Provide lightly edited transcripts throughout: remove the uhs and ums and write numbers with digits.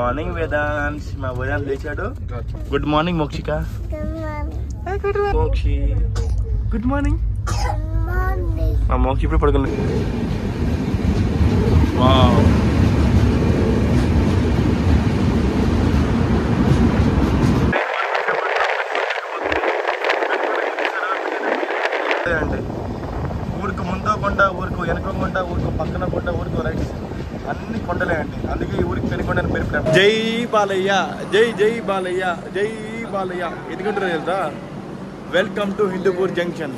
Morning Vedansh, మా వేదాంత్ లేచాడు. Good morning Mokshika. Mokshi good morning. మా మోక్షి ఇప్పుడు పడుకుంది. వావ్, అండి ఊరికి ముందో కొండ, ఊరికి వెనక కొండ, ఊరికి పక్కన కొండ, ఊరికి రైట్ అన్ని కొండలే అండి. అందుకే ఈ ఊరికి పెనుకొండని పేరు పెట్టారు. జై బాలయ్య, జై జై బాలయ్య, జై బాలయ్య. ఎందుకంటారు తెలుసా? Welcome to Hindupur junction.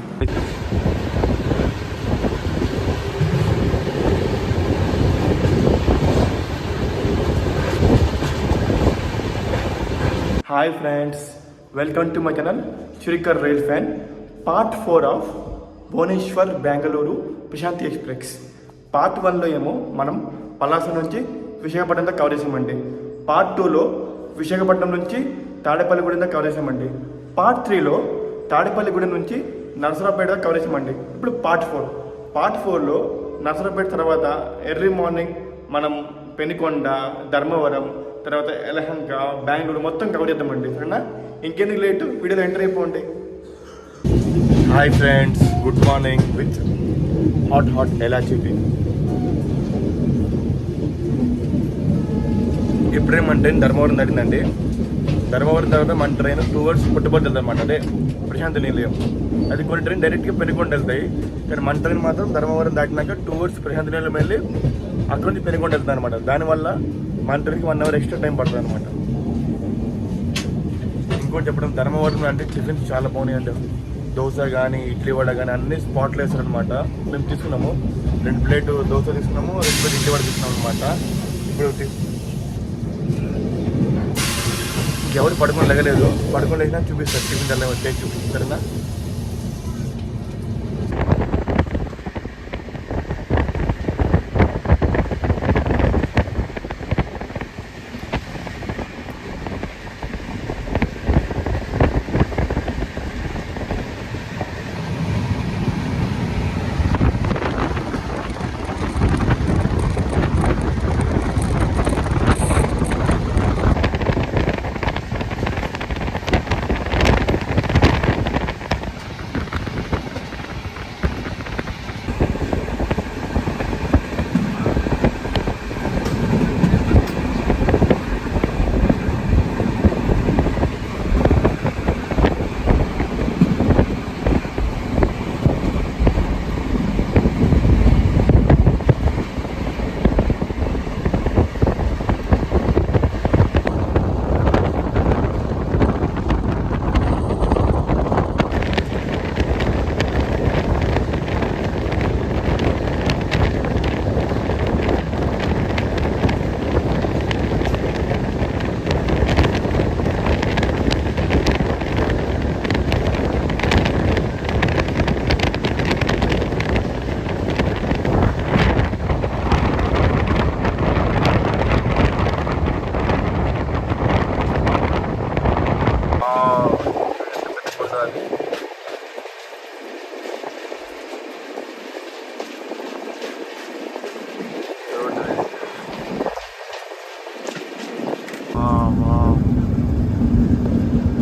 Hi friends, welcome to my channel Srikar rail fan. Part 4 of Bhubaneswar Bengaluru Prasanthi express. Part 1లో ఏమో మనం పలాస నుంచి విశాఖపట్నం దాకా కవర్ చేసామండి. పార్ట్ 2లో విశాఖపట్నం నుంచి తాడేపల్లిగూడెం దాకా కవర్ చేసామండి. పార్ట్ 3లో తాడేపల్లిగూడెం నుంచి నరసరావుపేట దాకా కవర్ చేసామండి. ఇప్పుడు పార్ట్ 4. పార్ట్ 4లో నరసరావుపేట తర్వాత ఎర్లీ మార్నింగ్ మనం పెనుకొండ, ధర్మవరం, తర్వాత యలహంక, బెంగళూరు మొత్తం కవర్ చేద్దామండి. సరేనా? ఇంకెందుకు లేటు, వీడియోలో ఎంటర్ అయిపోండి. Hi friends, good morning with hot elaichi tea. ఇప్పుడేమంటే ధర్మవరం దాటిందండి. ధర్మవరం తర్వాత మన ట్రైన్ 2 hours పుట్టబోతు వెళ్తాయి అన్నమాట. అదే ప్రశాంతి నిలయం. అది కొన్ని ట్రైన్ డైరెక్ట్గా పెనుకొండ వెళ్తాయి, కానీ మన ట్రైన్ మాత్రం ధర్మవరం దాటినాక 2 hours ప్రశాంతి నిలయం వెళ్ళి అక్కడ నుంచి పెనుకొండ వెళ్తాయి అనమాట. దానివల్ల మన ట్రైన్కి 1 hour ఎక్స్ట్రా టైం పడుతుంది అనమాట. ఇంకోటి చెప్పడం, ధర్మవరం అంటే టిఫిన్స్ చాలా బాగున్నాయి అండి. దోశ కానీ, ఇడ్లీ వడ కానీ అన్ని స్పాట్లు వేస్తారు అనమాట. మేము తీసుకున్నాము 2 ప్లేట్ దోశ తీసుకున్నాము, 2 ప్లేట్ ఇడ్లీ వడ తీసుకున్నాము అనమాట. ఇప్పుడు ఎవరు పడుకొని లెగలేదు, పడుకొని లేచినా చూపిస్తారు. టిఫిన్ తెల్ల టేస్ట్ చూపిస్తారన్నా.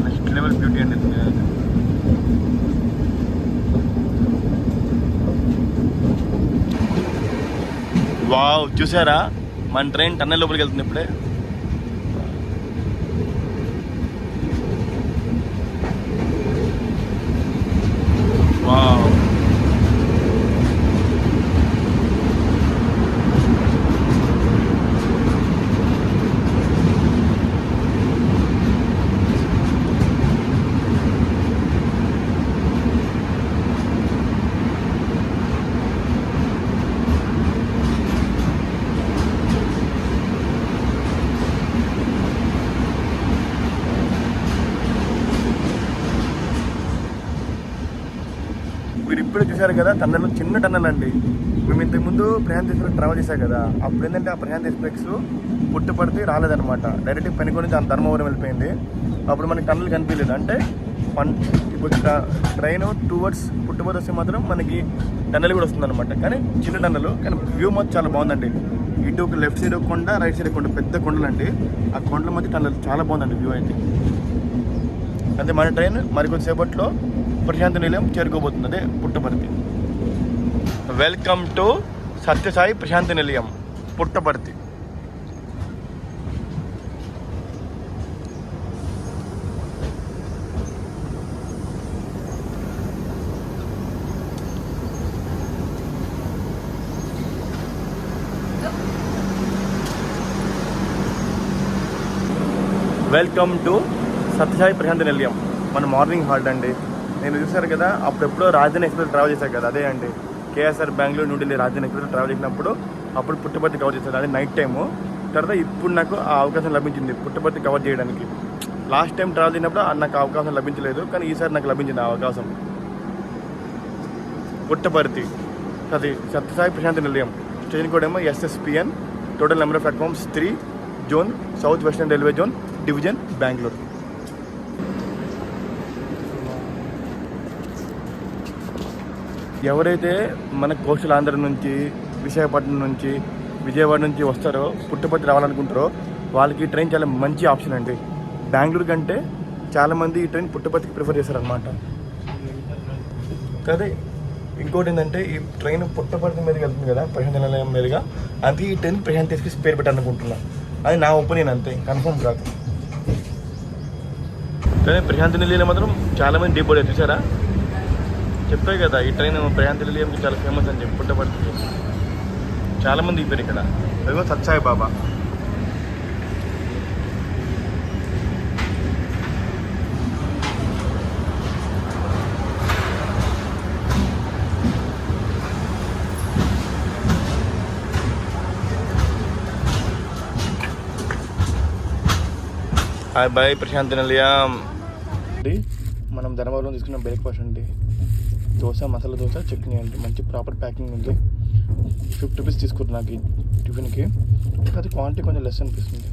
నెక్స్ట్ లెవెల్ బ్యూటీ అండి. వావ్, చూసారా మన ట్రైన్ టన్నెల్ లోపలికి వెళ్తుంది ఇప్పుడే. వావ్, మీరు ఇప్పుడే చూశారు కదా టన్నెల్, చిన్న టన్నెల్ అండి. మేము ఇంతకుముందు ప్రశాంత్ ఎక్స్ప్రెస్ ట్రావెల్ చేశాం కదా, అప్పుడు ఏంటంటే ఆ ప్రశాంత్ ఎక్స్ప్రెస్ పుట్టుపడితే రాలేదనమాట. డైరెక్ట్గా పెనుకొని నుంచి ధర్మవరం వెళ్ళిపోయింది. అప్పుడు మనకి టన్నెల్ కనిపించలేదు. అంటే ఇప్పుడు ట్రైన్ 2 hours పుట్టుపడి వస్తే మాత్రం మనకి టన్నెల్ కూడా వస్తుంది అనమాట. కానీ చిన్న టన్నెల్, కానీ వ్యూ మొత్తం చాలా బాగుందండి. ఇటు ఒక లెఫ్ట్ సైడ్ ఒక కొండ, రైట్ సైడ్ కొండ, పెద్ద కొండలు అండి. ఆ కొండల మధ్య చాలా బాగుందండి వ్యూ అయితే. అదే మన ట్రైన్ మరికొద్దిసేపట్లో ప్రశాంతి నిలయం చేరుకోబోతుంది, అదే పుట్టపర్తి. వెల్కమ్ టు సత్యసాయి ప్రశాంతి నిలయం పుట్టపర్తి. వెల్కమ్ టు సత్యసాయి ప్రశాంతి నిలయం. మన మార్నింగ్ హాల్ట్ అండి. నేను చూసారు కదా, అప్పుడెప్పుడో రాజధాని ఎక్స్ప్రెస్ ట్రావెల్ చేశాను కదా, అదే అండి. కేఎస్ఆర్ బెంగళూరు న్యూఢిల్లీ రాజధాని ఎక్స్ప్రెస్ ట్రావెల్ చేసినప్పుడు అప్పుడు పుట్టపర్తి కవర్ చేశాను, అది నైట్ టైము. తర్వాత ఇప్పుడు నాకు ఆ అవకాశం లభించింది పుట్టపర్తి కవర్ చేయడానికి. లాస్ట్ టైం ట్రావెల్ చేసినప్పుడు నాకు అవకాశం లభించలేదు, కానీ ఈసారి నాకు లభించింది ఆ అవకాశం. పుట్టపర్తి అది సత్యసాయి ప్రశాంతి నిలయం. స్టేషన్ కోడ్ ఏమో SSPN. Total number of platforms 3. Zone south western railway zone, division Bengaluru. ఎవరైతే మన కోస్టల్ ఆంధ్ర నుంచి, విశాఖపట్నం నుంచి, విజయవాడ నుంచి వస్తారో, పుట్టపర్తి రావాలనుకుంటారో వాళ్ళకి ఈ ట్రైన్ చాలా మంచి ఆప్షన్ అండి. బెంగళూరు కంటే చాలామంది ఈ ట్రైన్ పుట్టపర్తికి ప్రిఫర్ చేస్తారనమాట. అదే ఇంకోటి ఏంటంటే, ఈ ట్రైన్ పుట్టపర్తి మీదకి వెళ్తుంది కదా, ప్రశాంతి నిలయం మీదుగా. అందుకే ఈ ట్రైన్ ప్రశాంతి ఎక్స్ప్రెస్ పేరు పెట్టాలనుకుంటున్నా. అది నా ఒపీనియన్, అంతే, కన్ఫర్మ్ కాదు. కానీ ప్రశాంతి నిలయం మాత్రం చాలామంది డీపోర్ట్ చూసారా, చెప్పాయి కదా ఈ ట్రైన్ ప్రశాంతి నిలయంకి చాలా ఫేమస్ అని చెప్పి. పుట్టపర్తికి చాలామంది దిగిపోయారు ఇక్కడ. అదిగో సత్సాయి బాబా. హాయ్ బాయ్ ప్రశాంతి నిలయం. మనం ధర్మవరం తీసుకున్న బ్రేక్ఫాస్ట్ అండి. దోశ, మసాలా దోశ, చట్నీ అండి. మంచి ప్రాపర్ ప్యాకింగ్ ఉంది. 50 రూపీస్ తీసుకుంటున్నా నాకు ఈ టిఫిన్కి. అది క్వాంటిటీ కొంచెం లెస్ అనిపిస్తుంది.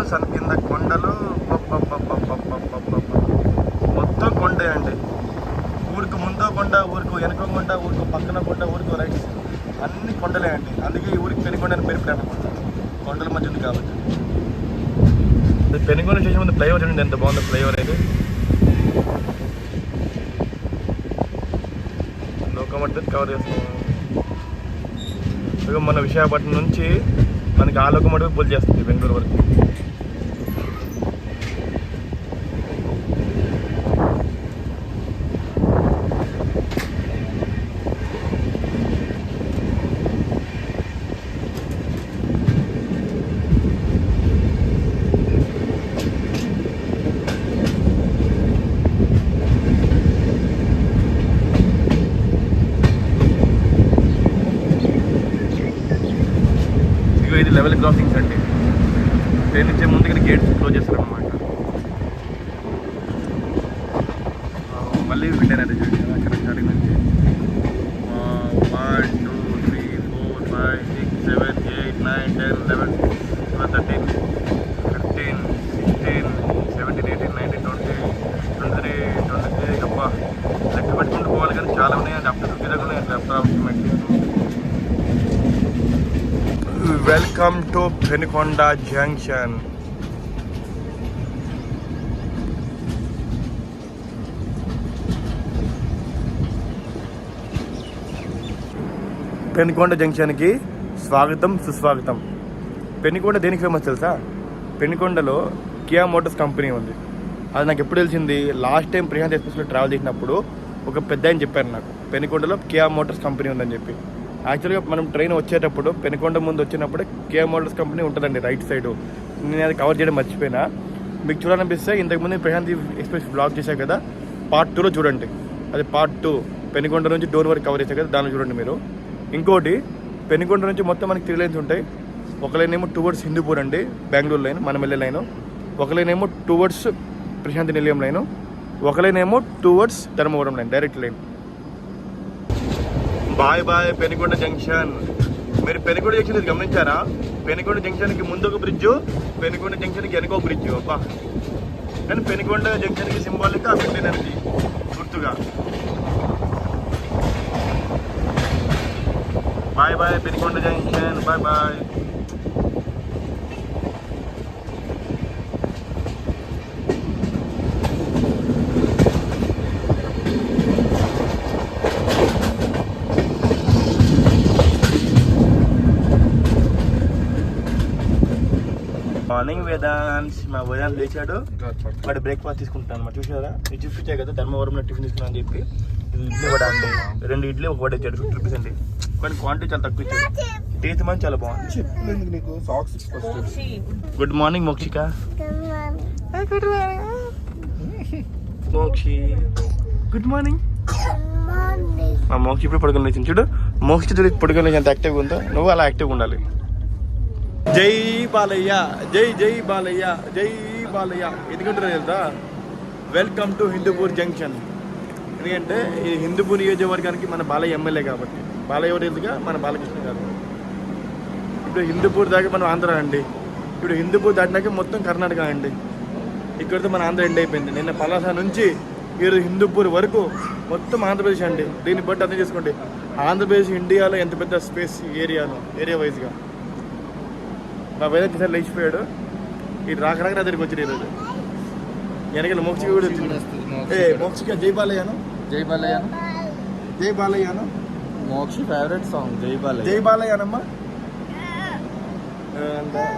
సన్ కింద కొండలు, మొత్తం కొండే అండి. ఊరికి ముందో కొండ, ఊరికి వెనక కొండ, ఊరికి పక్కన కొండ, ఊరికి రైట్, అన్ని కొండలే అండి. అందుకే ఈ ఊరికి పెనుకొండ అని పేరు పెట్టాలనుకుంటా, కొండల మధ్య ఉంది కాబట్టి. పెనుకొండ స్టేషన్ ముందు ఫ్లైఓవర్ చూడండి ఎంత బాగుందో ఫ్లైఓవర్ అయితే. లోకమట్టు కవర్ చేస్తాం. మన విశాఖపట్నం నుంచి మనకి ఆ లోకమట్టు పోల్ చేస్తుంది బెంగళూరు వరకు. ఇది లెవెల్ క్రాసింగ్స్ అండి. ట్రైన్ ఇచ్చే ముందు ఇక్కడ గేట్స్ క్లోజ్ చేస్తారనమాట. మళ్ళీ వింటర్ అయితే చూడండి అక్కడ స్టార్టింగ్ నుంచి 1 2 3 4 5 6 7 8 9 10 11 12 13 15 16 17 18 19 20 23 23 గొప్ప లెక్క పెట్టుకుంటూ పోవాలి. కానీ చాలా ఉన్నాయండి, అప్ టు 50 దగ్గర ఉన్నాయండి approximately. Welcome to Penukonda junction. Penukonda జంక్షన్కి స్వాగతం, సుస్వాగతం. పెనుకొండ దేనికి ఫేమస్ తెలుసా? పెనుకొండలో కియా మోటార్స్ కంపెనీ ఉంది. అది నాకు ఎప్పుడు తెలిసింది, లాస్ట్ టైం ప్రశాంత్ ఎక్స్ప్రెస్లో ట్రావెల్ చేసినప్పుడు ఒక పెద్ద ఆయన చెప్పారు నాకు, పెనుకొండలో కియా మోటార్స్ కంపెనీ ఉందని చెప్పి. యాక్చువల్గా మనం ట్రైన్ వచ్చేటప్పుడు పెనుకొండ ముందు వచ్చినప్పుడు కియా మోటార్స్ కంపెనీ ఉంటుందండి రైట్ సైడ్. నేను అది కవర్ చేయడం మర్చిపోయినా. మీకు చూడాలనిపిస్తే ఇంతకుముందు ప్రశాంత్ ఎక్స్ప్రెస్ బ్లాగ్ చేశాను కదా, పార్ట్ 2లో చూడండి. అది పార్ట్ 2 పెనుకొండ నుంచి డోర్ వరకు కవర్ చేశారు కదా, దానిలో చూడండి మీరు. ఇంకోటి పెనుకొండ నుంచి మొత్తం మనకి 3 లైన్స్ ఉంటాయి. ఒక లైన్ ఏమో టువర్డ్స్ హిందూపూర్ అండి, బెంగళూరు లైన్ మనం వెళ్ళే లైను. ఒక లైన్ ఏమో టువర్డ్స్ ప్రశాంతి నిలయం లైను. ఒక లైన్ ఏమో towards Dharmavaram line, direct line. Bye bye Penukonda junction. మీరు పెనుకొండ జంక్షన్ ఇది గమనించారా? పెనుకొండ జంక్షన్కి ముందు ఒక బ్రిడ్జ్, పెనుకొండ జంక్షన్కి వెనక ఒక బ్రిడ్జ్. అబ్బా, కానీ పెనుకొండ జంక్షన్కి సింబాలిక్ ఆ విండ్ ఎనర్జీ గుర్తుగా. Bye bye Penukonda junction, bye bye. Morning Vedant, మా వేదాంత్ లేచాడు, వాడు బ్రేక్ఫాస్ట్ తీసుకుంటాను అనమాట. చూసారా, ఇది చూపించాయి కదా ధర్మవరంలో టిఫిన్ తీసుకున్నా అని చెప్పి. ఇడ్లీ వడ అండి, 2 ఇడ్లీ ఒక వడ ఇచ్చాడు, 50 రూపీస్ అండి. కానీ క్వాంటిటీ చాలా తక్కువ ఇచ్చాడు, టేస్ట్ మాత్రం చాలా బాగుంది. Good morning Mokshika. Mokshi good morning. మా మోక్షి ఇప్పుడు పడుకొని లేచింది చూడు. మోక్షి చూడు పడుకొని లేచి ఎంత యాక్టివ్గా ఉందో, నువ్వు అలా యాక్టివ్గా ఉండాలి. జై బాలయ్య, జై జై బాలయ్య, జై బాలయ్య. ఎందుకంటారు తెలుసా? Welcome to Hindupur junction. ఎందుకంటే ఈ హిందూపూర్ నియోజకవర్గానికి మన బాలయ్య ఎమ్మెల్యే కాబట్టి. బాలయ్య ఎవరు తెలుసుగా? మన బాలకృష్ణ గారు. ఇప్పుడు హిందూపూర్ దాకా మనం ఆంధ్ర అండి. ఇప్పుడు హిందూపూర్ దాటినాక మొత్తం కర్ణాటక అండి. ఇక్కడితో మన ఆంధ్ర ఎండ్ అయిపోయింది. నిన్న పలాస నుంచి ఈరోజు హిందూపూర్ వరకు మొత్తం ఆంధ్రప్రదేశ్ అండి. దీన్ని బట్టి అర్థం చేసుకోండి, ఆంధ్రప్రదేశ్ ఇండియాలో ఎంత పెద్ద స్పేస్ ఏరియా వైజ్గా. మా వేదాంత్ ఈసారి లేచిపోయాడు. ఈ రాక నా దగ్గరికి వచ్చి ఈరోజు వెనకాల మోక్షిక కూడా వచ్చింది. మోక్షిక జై బాలయ్యాను, జై బాలయ్యాను, జై బాలయ్యాను. మోక్షి ఫేవరెట్ సాంగ్ జై బాలయ్య, జై బాలయ్యానమ్మా.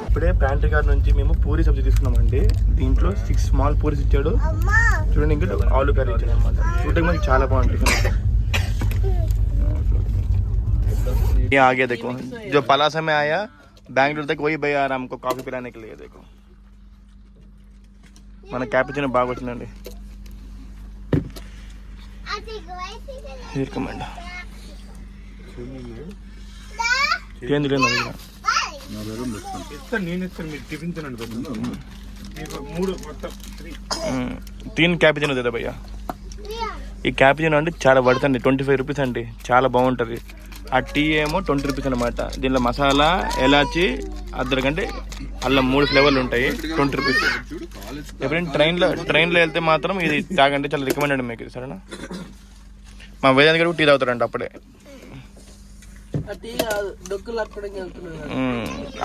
ఇప్పుడే ప్యాంట్రీ గారి నుంచి మేము పూరి సబ్జీ తీసుకున్నామండి. దీంట్లో 6 స్మాల్ పూరీస్ ఇచ్చాడు చూడండి. ఇంకా ఆలు కర్రీ ఇచ్చాడు అనమాట. చూడడానికి మనకి చాలా బాగుంటుంది. आगे देखो जो पलासा में आया बैंगलोर तक वही भैया आ रहा हमको कॉफी पिलाने के लिए. देखो మన క్యాపుచినో బాగా వచ్చిందండి. తీన్ క్యాపుచినో దేదా భయ్యా. ఈ క్యాపుచినో అంటే చాలా పడుతుంది, 25 రూపీస్ అండి, చాలా బాగుంటుంది. ఆ టీ ఏమో 20 రూపీస్ అనమాట. దీనిలో మసాలా, ఎలాచి, అద్దరికంటే అల్లం 3 ఫ్లేవర్లు ఉంటాయి, 20 రూపీస్. ఎప్పుడైనా ట్రైన్లో వెళ్తే మాత్రం ఇది తాగండి, చాలా రికమెండెడ్ మీకు ఇది. సరేనా? మా వేదాంత్ గారు టీ తాగుతారంట అప్పుడే.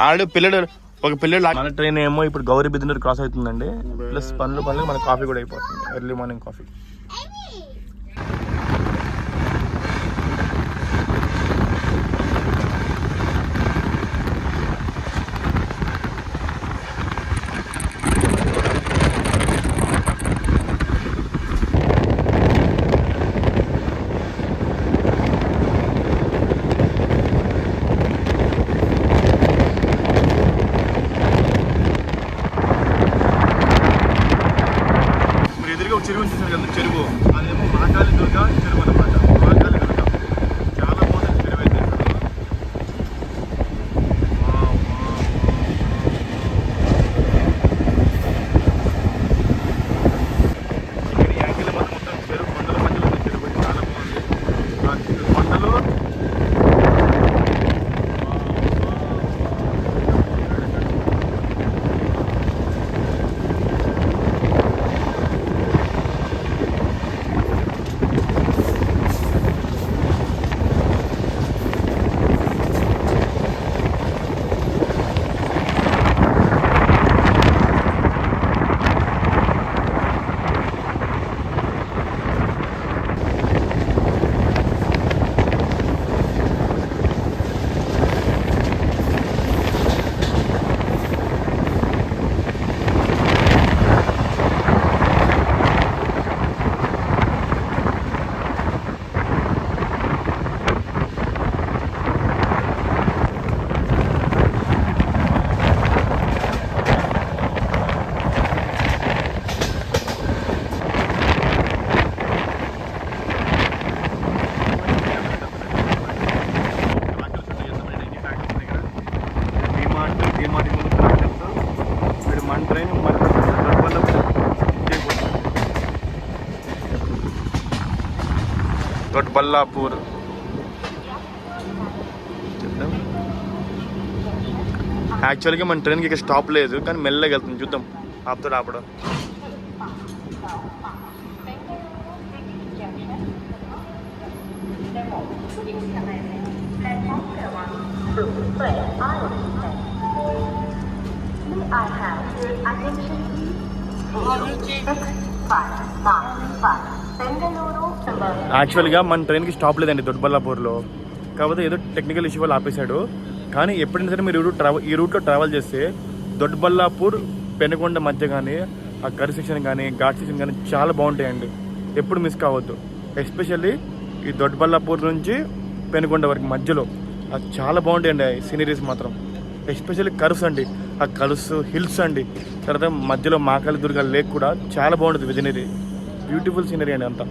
ఆడు ఒక పిల్లడు మన ట్రైన్ ఏమో ఇప్పుడు గౌరీ బిదనూరు క్రాస్ అవుతుందండి. ప్లస్ పనులు మన కాఫీ కూడా అయిపోతుంది, ఎర్లీ మార్నింగ్ కాఫీ. చెరువు చూసారు కదా, చెరువు. ఆ దొడ్బల్లాపూర్. యాక్చువల్గా మన ట్రైన్కి ఇక్కడ స్టాప్ లేదు, కానీ మెల్లగా వెళ్తుంది. చూద్దాం ఆపుతాడు ఆపడం. యాక్చువల్గా మన ట్రైన్కి స్టాప్ లేదండి దొడ్బల్లాపూర్లో, కాకపోతే ఏదో టెక్నికల్ ఇష్యూ వల్ల ఆపేశాడు. కానీ ఎప్పుడైనా సరే మీరు ఈ రూట్లో ట్రావెల్ చేస్తే దొడ్బల్లాపూర్ పెనుకొండ మధ్య కానీ ఆ కర్ సెక్షన్ కానీ ఘాట్ సెక్షన్ కానీ చాలా బాగుంటాయండి. ఎప్పుడు మిస్ కావద్దు. ఎస్పెషల్లీ ఈ దొడ్బల్లాపూర్ నుంచి పెనుకొండ వరకు మధ్యలో అది చాలా బాగుంటాయండి సీనరీస్ మాత్రం. ఎస్పెషల్లీ కర్వ్స్ అండి, ఆ కర్వ్స్ హిల్స్ అండి, తర్వాత మధ్యలో మాకాలి దుర్గా లేక్ కూడా చాలా బాగుంటుంది. విజనరీ బ్యూటిఫుల్ సీనరీ అండి అంతా.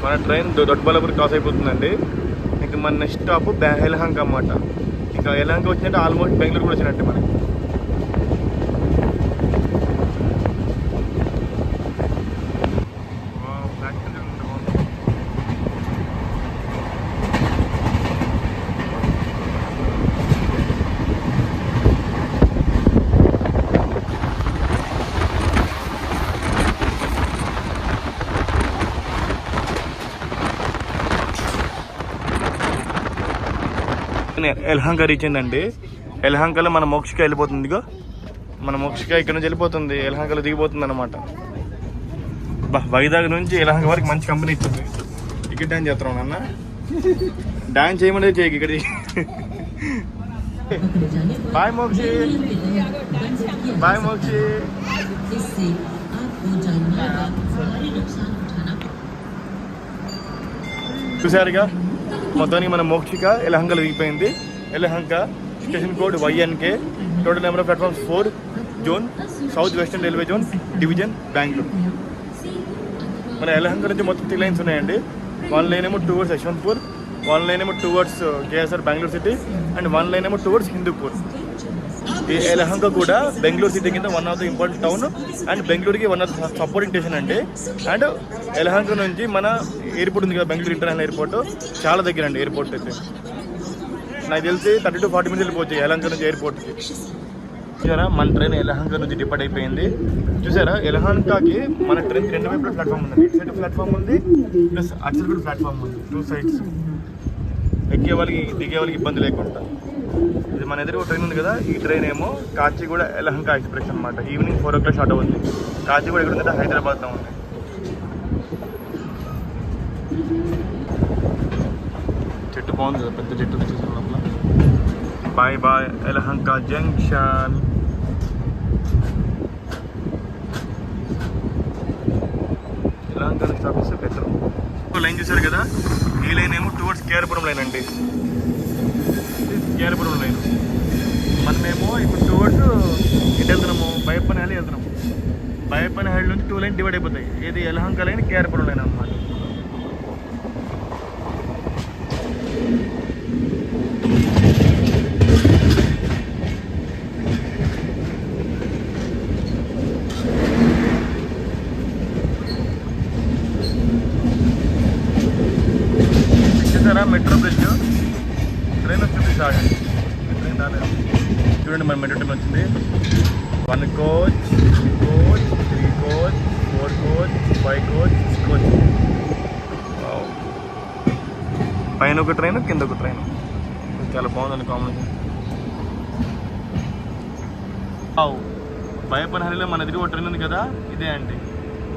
మన ట్రైన్ దొడ్బల్లాపూర్ క్రాస్ అయిపోతుందండి. ఇంకా మన నెక్స్ట్ స్టాప్ యలహంక అన్నమాట. ఇంకా యలహంక వచ్చినట్టే ఆల్మోస్ట్ బెంగళూరు కూడా వచ్చినట్టే మనకి. యలహంక రీచ్ అయిందండి. యలహంకలో మన మోక్షిక వెళ్ళిపోతుంది. ఇగో మన మోక్షిక ఇక్కడ నుంచి వెళ్ళిపోతుంది, యలహంకలో దిగిపోతుంది అనమాట. వైజాగ్ నుంచి యలహంక వరకు మంచి కంపెనీ ఇస్తుంది. టికెట్ డాన్స్ చేస్తున్నాం నాన్న, డాన్స్ చేయమనే చేయకి ఇక్కడ. Bye Mokshi, bye Mokshi. చూసారుగా మొత్తానికి మన మోక్షిక యలహంకలో దిగిపోయింది. Yelahanka station code YNK, total number of platforms 4, zone south western railway zone, division Bengaluru. మన యలహంక నుంచి మొత్తం 3 లైన్స్ ఉన్నాయండి. 1 లైన్ ఏమో టువర్డ్స్ యశ్వంత్పూర్, 1 లైన్ ఏమో towards KSR Bengaluru city, and 1 line ఏమో టువర్డ్స్ హిందూపూర్. ఈ యలహంక కూడా బెంగళూరు సిటీ కింద one of the important town and బెంగళూరుకి one of the supporting station అండి. అండ్ యలహంక నుంచి మన ఎయిర్పోర్ట్ ఉంది కదా, బెంగళూరు ఇంటర్నేషనల్ ఎయిర్పోర్ట్, చాలా దగ్గర అండి ఎయిర్పోర్ట్ అయితే. నాకు తెలిసి 30 to 40 మినిట్స్ వెళ్ళిపోవచ్చు యలహంక నుంచి ఎయిర్పోర్ట్కి. చూసారా మన ట్రైన్ యలహంక నుంచి డిపార్ట్ అయిపోయింది. చూసారా యలహంకకి మన ట్రైన్ 2 వైపుల ప్లాట్ఫామ్ ఉంది. ఇటు సైడ్ ప్లాట్ఫామ్ ఉంది, ప్లస్ అటు సైడ్ ప్లాట్ఫామ్ ఉంది. 2 sides ఎక్కే వాళ్ళకి దిగే వాళ్ళకి ఇబ్బంది లేకుండా. ఇది మన ఎదురు ట్రైన్ ఉంది కదా, ఈ ట్రైన్ ఏమో కాచిగూడ యలహంక ఎక్స్ప్రెస్ అనమాట. ఈవినింగ్ 4 o'clock స్టార్ట్ అవుతుంది. కాచిగూడ ఎక్కడ ఉందంటే హైదరాబాద్లో ఉంది. చెట్టు బాగుంది కదా, పెద్ద చెట్టు తెచ్చేసిన లోపల. Bye bye Yelahanka junction. Yelahanka stop చేస్తే బెటర్. లైన్ చూసారు కదా, ఈ లైన్ ఏమో టువర్డ్స్ కేఆర్పురం లైన్ అండి. కేఆర్పురం లైన్. మనమేమో ఇప్పుడు టువర్డ్స్ ఇటు వెళ్తున్నాము, బయపనహళ్ళి వెళ్తున్నాము. బయపనహళ్ళి నుంచి 2 లైన్ డివైడ్ అయిపోతాయి. ఇది యలహంక లైన్, కేఆర్పురం లైన్ అన్నమాట. మెట్రో బ్రిడ్జ్ ట్రైన్ వచ్చింది. సాగండి, ట్రైన్ రాలేదు. చూడండి మన మెట్రో ట్రైన్ వచ్చింది. 1 coach, 2 coach, 3 coach, 4 coach, 5 coach, 6 coach. పైన ఒక ట్రైన్, కింద ఒక ట్రైన్. చాలా బాగుందండి కాంబినేషన్. బయపనహల్లిలో మన ఎదురు ఒక ట్రైన్ ఉంది కదా, ఇదే అండి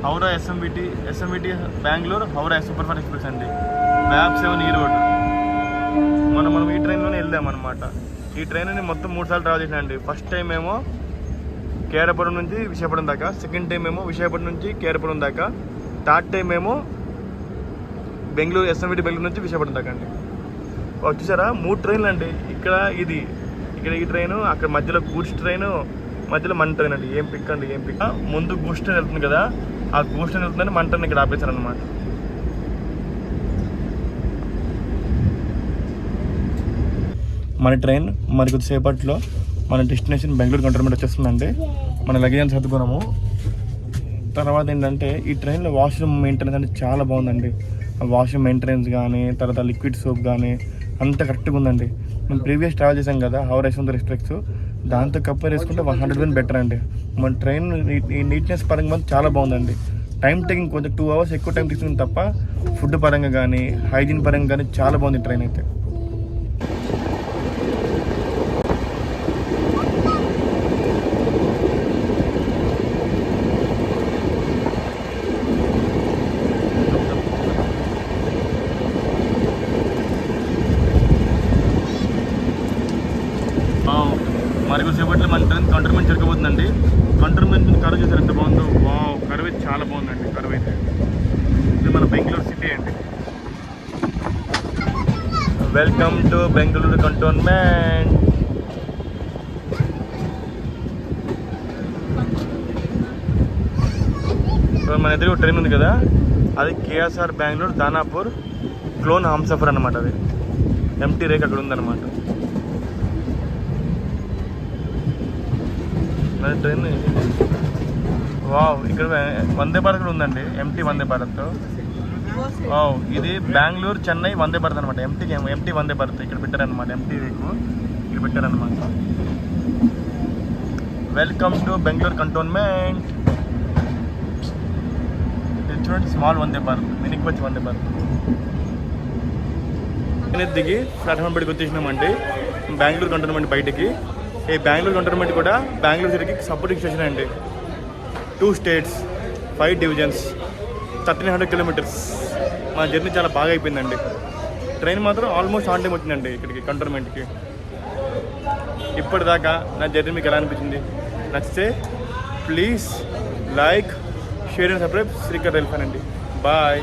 Howrah SMVT Bengaluru Howrah super fast express అండి. మ్యాప్ 7 ఈ రోడ్. మనం ఈ ట్రైన్లోనే వెళ్దామన్నమాట. ఈ ట్రైన్ని మొత్తం 3 సార్లు ట్రావెల్ చేసినా అండి. ఫస్ట్ టైం ఏమో కేఆర్పురం నుంచి విశాఖపట్నం దాకా, సెకండ్ టైం ఏమో విశాఖపట్నం నుంచి కేఆర్పురం దాకా, థర్డ్ టైం ఏమో బెంగళూరు ఎస్ఎంవిటి బెంగళూరు నుంచి విశాఖపట్నం దాకా అండి. చూసారా 3 ట్రైన్లు అండి. ఇక్కడ ఈ ట్రైను, అక్కడ మధ్యలో గూడ్స్ ట్రైను, మధ్యలో మన ట్రైన్ అండి. ఏం పిక్ అండి, ఏం పిక్. ముందు గూడ్స్ ట్రైన్ వెళ్తుంది కదా, ఆ గూడ్స్ ట్రైన్ వెళ్తుందని మన ట్రైన్ ఇక్కడ ఆపేశారు అనమాట. మన ట్రైన్ మరి కొద్దిసేపట్లో మన డెస్టినేషన్ బెంగళూరు కంటోన్మెంట్ వచ్చేస్తుందండి. మన లగేజ్ సర్దుకున్నాము. తర్వాత ఏంటంటే ఈ ట్రైన్లో వాష్రూమ్ మెయింటెనెన్స్ అంటే చాలా బాగుందండి. ఆ వాష్రూమ్ మెయింటెనెన్స్ కానీ, తర్వాత లిక్విడ్ సోప్ కానీ అంత కరెక్ట్గా ఉందండి. మేము ప్రీవియస్ ట్రావెల్ చేసాం కదా హౌరా యశ్వంతపూర్ ఎక్స్ప్రెస్, దాంతో కంపేర్ చేసుకుంటే 100% బెటర్ అండి. మన ట్రైన్ ఈ నీట్నెస్ పరంగా మాత్రం చాలా బాగుందండి. టైం టేకింగ్ కొంచెం 2 hours ఎక్కువ టైం తీసుకుంది తప్ప ఫుడ్ పరంగా కానీ హైజీన్ పరంగా కానీ చాలా బాగుంది ట్రైన్ అయితే. మరి కొద్దిసేపట్లో మన ట్రైన్ కంటోన్మెంట్ జరగబోతుందండి. కంటోన్మెంట్ కర్వ్ చేశారు ఎంత బాగుందో. వావ్, కర్వ్ అయితే చాలా బాగుందండి. కర్వ్ అయితే ఇది మన బెంగళూరు సిటీ అండి. Welcome to Bengaluru cantonment. మన ఎదురు ట్రైన్ ఉంది కదా, అది కేఎస్ఆర్ బెంగళూరు దానాపూర్ క్లోన్ హంసఫర్ అనమాట. అది ఎంటీ రేక్ అక్కడ ఉందన్నమాట. మన ట్రైన్ వావ్, ఇక్కడ వందే భారత్ కూడా ఉందండి. ఎంటీ వందే భారత్. వావ్, ఇది బెంగళూరు చెన్నై వందే భారత్ అనమాట. ఎంటీ వందే భారత్ ఇక్కడ పెట్టారనమాట. ఎంటీ రేకు ఇక్కడ పెట్టారనమాట. Welcome to Bengaluru cantonment. ఇది చూడండి, స్మాల్ వందే భారత్, మినికి వచ్చి వందే భారత్. దిగి ప్లాట్ఫామ్ బయటకు వచ్చేసినామండి బెంగళూరు కంటోన్మెంట్ బయటికి. ఈ బెంగళూరు కంటోన్మెంట్ కూడా బెంగళూరు సిటీకి సపోర్టింగ్ స్టేషన్ అండి. 2 states 5 divisions 1300 kilometers. మా జర్నీ చాలా బాగా అయిపోయిందండి. ట్రైన్ మాత్రం ఆల్మోస్ట్ ఆన్ టైం వచ్చిందండి ఇక్కడికి కంటోన్మెంట్కి. ఇప్పటిదాకా నా జర్నీ మీకు ఎలా అనిపించింది? నచ్చితే please like, share and subscribe Srikar rail fan అండి. బాయ్.